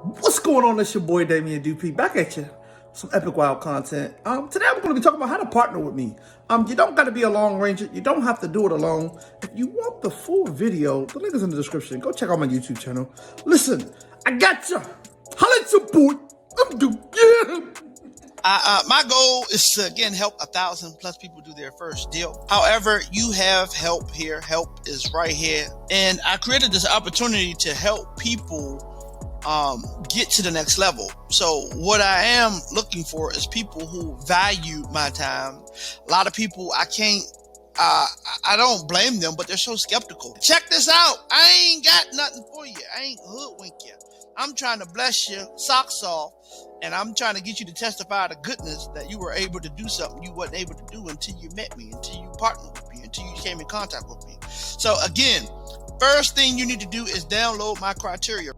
What's going on? It's your boy Damien Dupee back at you. Some epic wild content. Today I'm going to be talking about how to partner with me. You don't got to be a long ranger. You don't have to do it alone. If you want the full video, the link is in the description. Go check out my YouTube channel. Listen, I got you. Holla at your boy. I'm Dupee. My goal is to, again, help 1,000 plus people do their first deal. However, you have help here. Help is right here. And I created this opportunity to help people get to the next level. So what I am looking for is people who value my time. A lot of people, I don't blame them, but they're so skeptical. Check this out. I ain't got nothing for you. I ain't hoodwink you. I'm trying to bless you, socks off, and I'm trying to get you to testify the goodness that you were able to do something you wasn't able to do until you met me, until you partnered with me, until you came in contact with me. So again, first thing you need to do is download my criteria.